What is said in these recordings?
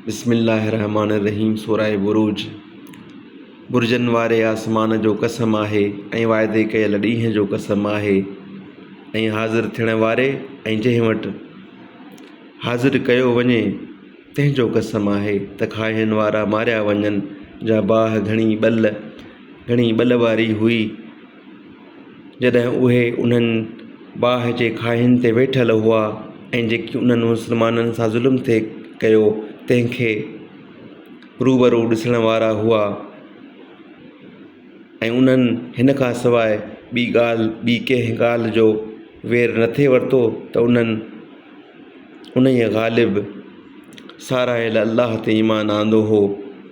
बिस्मिल्लाहिर्रहमानिर्रहीम। सूरह बुरूज। बुर्जनि वारे आसमान जो कसम आहे ऐं वाइदे कयल ॾींहं जो कसम आहे ऐं हाज़िर थियण वारे ऐं जंहिं वटि हाज़िर कयो वञे तंहिंजो कसम आहे त खाइण वारा मारिया वञनि जा बाह घणी ॿल वारी हुई जॾहिं उहे उन्हनि बाह जे खाहिनि ते वेठल हुआ ऐं जेकी उन्हनि मुस्लमाननि सां ज़ुल्म थिए कयो तंहिंखे रूबरू ॾिसण वारा हुआ ऐं उन्हनि हिन खां सवाइ ॿी कंहिं ॻाल्हि जो वेर न थिए वरितो त उन्हनि उन्हीअ ग़ालिब सारायल अल्लाह ते ईमान आंदो हो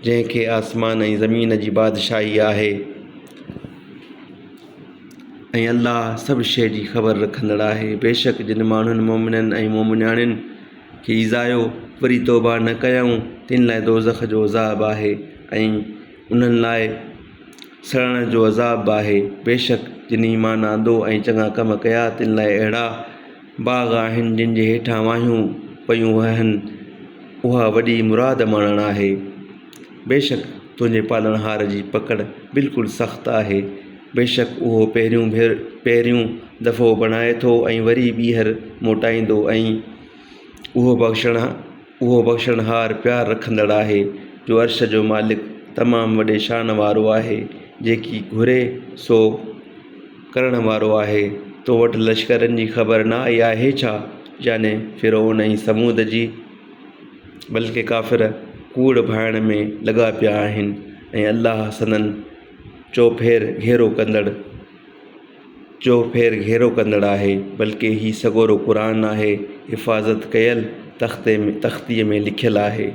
जंहिंखे आसमान ऐं ज़मीन जी बादशाही आहे ऐं अल्लाह सभु शइ जी ख़बर रखंदड़ आहे। बेशक जिन माण्हुनि मोमिननि ऐं मोमिनाणियुनि खे ईज़ायो वरी तौबा न कयऊं तिन लाइ दोज़ख जो अज़ाब आहे ऐं उन्हनि लाइ सड़ण जो अज़ाब आहे। बेशक जिन ईमान आंदो ऐं चङा कम कया तिन लाइ अहिड़ा बाग़ आहिनि जिन जे हेठां वाहियूं पयूं वहनि उहा वॾी मुराद माणण आहे। बेशक तुंहिंजे पालणहार जी पकड़ बिल्कुलु सख़्तु आहे। बेशक उहो पहिरियों दफ़ो बणाए थो ऐं वरी ॿीहर मोटाईंदो ऐं उहो बख़्शणहार प्यार रखंदड़ आहे। जो अर्श जो मालिक तमामु वॾे शान वारो आहे जेकी घुरे सो करण वारो आहे। तो वटि लश्करनि जी ख़बर न आई आहे छा याने फ़िरौन ऐं समूद जी? बल्कि काफ़िर कूड़ भाइण में लॻा पिया आहिनि ऐं अल्लाह संदन चोफेर घेरो कंदड़ आहे। बल्कि ही सॻोरो क़ुरान आहे हिफ़ाज़त कयल तख़्तीअ में लिखियलु आहे।